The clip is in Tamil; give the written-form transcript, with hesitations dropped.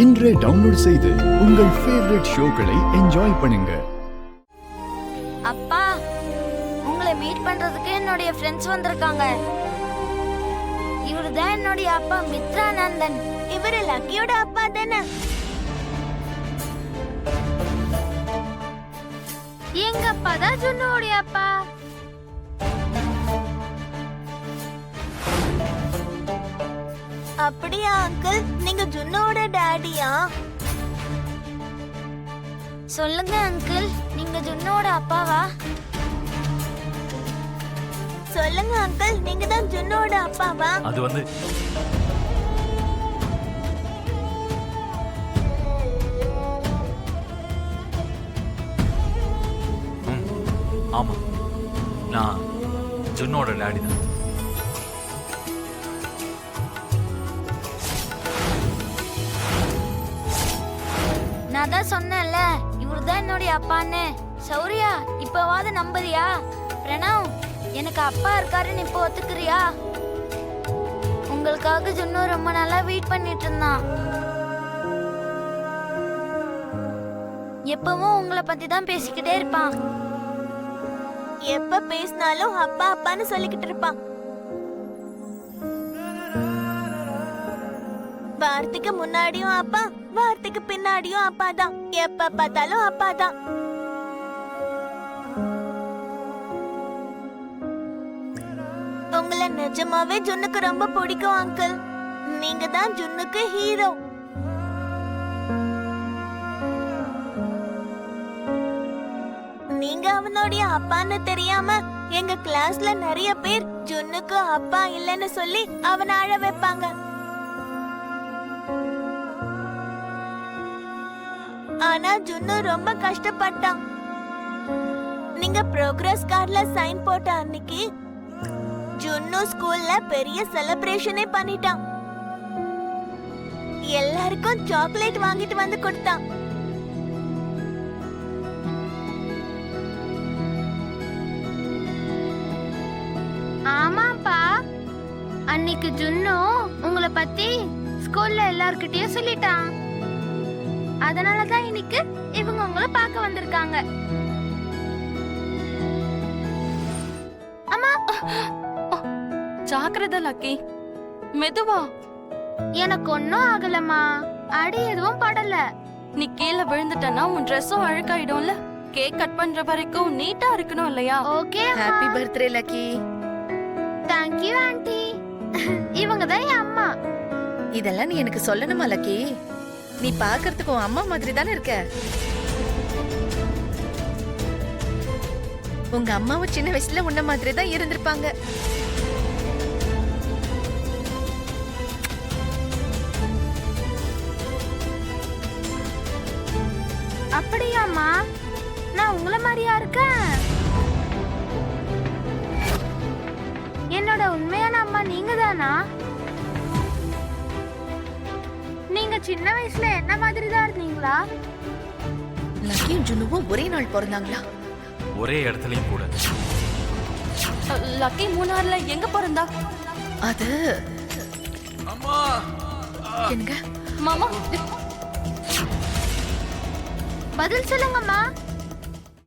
இன்றே டவுன்லோட் செய்து உங்கள் ஃபேவரட் ஷோக்களை என்ஜாய் பண்ணுங்க. அப்பா, உங்களை மீட் பண்றதுக்கு என்னுடைய ஃப்ரெண்ட்ஸ் வந்திருக்காங்க. இவருதான் என்னுடைய அப்பா மித்ரானந்தன். இவரு லக்கியோட அப்பா தானே? எங்க அப்பா தான் ஜுன்னுடைய அப்பா. அப்படியா அங்கிள்? நீங்க ஜுன்னோட டாடியா? சொல்லுங்க அங்கிள், நீங்க ஜுன்னோட அப்பாவா? சொல்லுங்க அங்கிள், நீங்க தான் ஜுன்னோட அப்பாவா? அது வந்து ஆமா, நான் ஜுன்னோட டாடி தான். நான் தான் சொன்னேன்ல, இவருதான் என்னுடைய அப்பான்னு. சௌரியா, இப்பவாது நம்புறியா? பிரணவ், எனக்கு அப்பா இருக்காருன்னு இப்போ ஒத்துக்கிறியா? உங்களுக்காக ஜுன்னு ரொம்ப நாளா வெயிட் பண்ணிட்டு இருந்தான். எப்பவும் உங்களை பத்தி தான் பேசிக்கிட்டே இருப்பான். எப்ப பேசினாலும் அப்பா அப்பான்னு சொல்லிக்கிட்டு இருப்பான். வார்த்தைக்கு முன்னாடியும் அப்பா, வார்த்தைக்கு பின்னாடியும் அப்பா தான். எப்ப பார்த்தாலும் அப்பா தான். உங்களை நிஜமாவே ஜுன்னுக்கு ரொம்ப பிடிக்கும் அங்கிள். நீங்க தான் ஜுன்னுக்கு ஹீரோ. நீங்க அவனுடைய அப்பான்னு தெரியாம எங்க கிளாஸ்ல நிறைய பேர் ஜுன்னுக்கு அப்பா இல்லைன்னு சொல்லி அவனை அழ வைப்பாங்க. ஆனா ஜுன்னு ரொம்ப கஷ்டப்பட்டான். நீங்க ப்ரோக்ரஸ் கார்டுல சைன் போட்ட அன்னைக்கு ஜுன்னு ஸ்கூல்ல பெரிய செலிப்ரேஷனே பண்ணிட்டான். எல்லாருக்கும் சாக்லேட் வாங்கிட்டு வந்து கொடுத்தான். ஆமாப்பா, அன்னைக்கு ஜுன்னு உங்களை பத்தி ஸ்கூல்ல எல்லார்கிட்டயும் சொல்லிட்டான். அதனாலதான் இன்னைக்கு இவங்க உங்களை பார்க்க வந்திருக்காங்க. அம்மா, ஜாக்கிரதை லக்கி, மெதுவா. எனக்கு ஒன்னும் ஆகலம்மா, அடி எதுவும் படல. நீ கீழே விழுந்துட்டனா உன் ட்ரெஸ்ஸும் அழுக்காயிடும்ல. கேக் கட் பண்ற வரைக்கும் நீட்டா இருக்கணும் இல்லையா? Okay. Happy birthday lucky. Thank you anti. இவங்க தான் என் அம்மா. இதெல்லாம் நீ எனக்கு சொல்லணுமா லக்கி? நீ பாக்குறதுக்கு உன் அம்மா மாதிரி தானே இருக்க. உங்க அம்மாவும் சின்ன வயசுல உன்ன மாதிரி தான் இருந்திருப்பாங்க. அப்படியாம்மா? நான் உங்களை மாதிரியா இருக்கேன்? என்னோட உண்மையான அம்மா நீங்க தானா? நீங்க சின்ன வயசுல என்ன மாதிரி தான் இருந்தீங்களா? லக்கியும் ஜுன்னுவும் ஒரே நாள் பிறந்தாங்களா? ஒரே இடத்துலயும் கூட. லக்கி மூணார்ல எங்க பிறந்தா? அது அம்மா, எங்க மாமா, பதில் சொல்லுங்கம்மா.